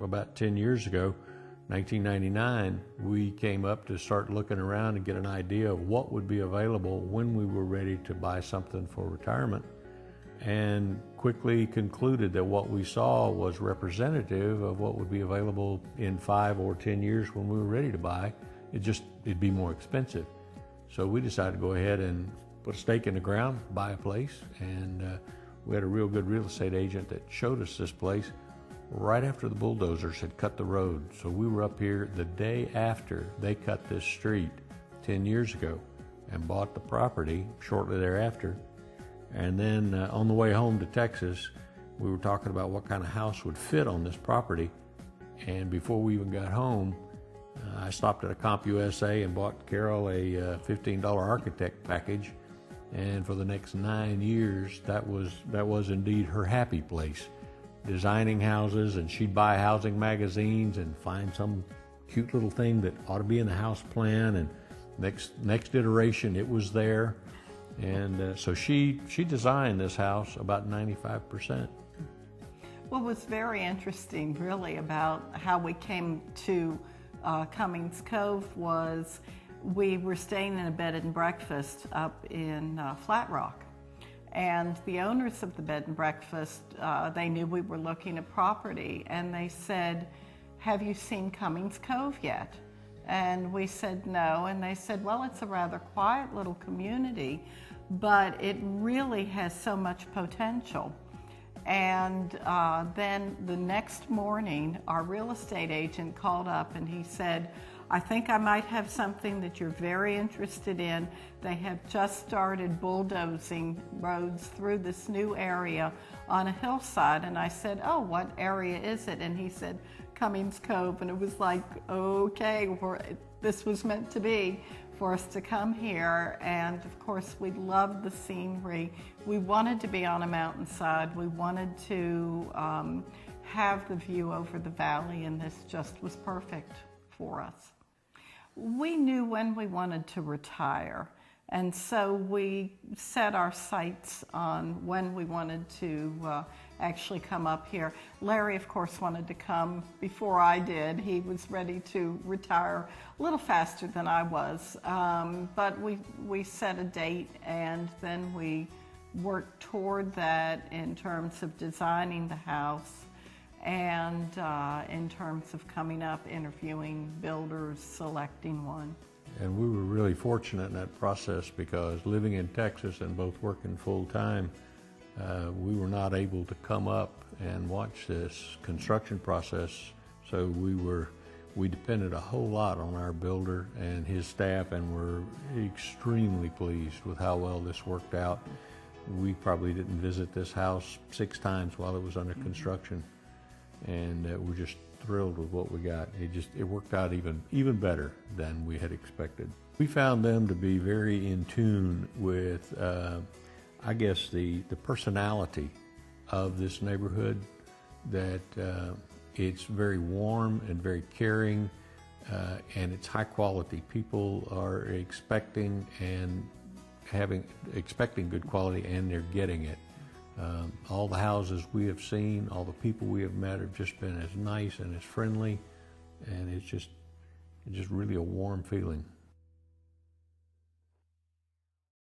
About 10 years ago, 1999, we came up to start looking around and get an idea of what would be available when we were ready to buy something for retirement, and quickly concluded that what we saw was representative of what would be available in 5 or 10 years when we were ready to buy. It'd be more expensive. So we decided to go ahead and put a stake in the ground, buy a place, and we had a real good real estate agent that showed us this place right after the bulldozers had cut the road. So we were up here the day after they cut this street 10 years ago and bought the property shortly thereafter. And then on the way home to Texas, we were talking about what kind of house would fit on this property. And before we even got home, I stopped at a CompUSA and bought Caryl a $15 architect package. And for the next 9 years, that was indeed her happy place. Designing houses, and she'd buy housing magazines and find some cute little thing that ought to be in the house plan, and next iteration it was there. And so she designed this house about 95%. What was very interesting really about how we came to Cummings Cove was we were staying in a bed and breakfast up in Flat Rock. And the owners of the bed and breakfast, they knew we were looking at property, and they said, "Have you seen Cummings Cove yet?" And we said no, and they said, "Well, it's a rather quiet little community, but it really has so much potential." And then the next morning, our real estate agent called up and he said, "I think I might have something that you're very interested in. They have just started bulldozing roads through this new area on a hillside." And I said, "Oh, what area is it?" And he said, "Cummings Cove." And it was like, okay, this was meant to be for us to come here. And of course, we loved the scenery. We wanted to be on a mountainside. We wanted to have the view over the valley, and this just was perfect for us. We knew when we wanted to retire, and so we set our sights on when we wanted to actually come up here. Larry, of course, wanted to come before I did. He was ready to retire a little faster than I was, but we set a date, and then we worked toward that in terms of designing the house, and in terms of coming up, interviewing builders, selecting one. And we were really fortunate in that process, because living in Texas and both working full-time, we were not able to come up and watch this construction process. So we depended a whole lot on our builder and his staff, and we're extremely pleased with how well this worked out. We probably didn't visit this house 6 times while it was under construction. And we're just thrilled with what we got. It worked out even better than we had expected. We found them to be very in tune with, I guess, the personality of this neighborhood, that it's very warm and very caring, and it's high quality. People are expecting good quality, and they're getting it. All the houses we have seen, all the people we have met have just been as nice and as friendly, and it's just really a warm feeling.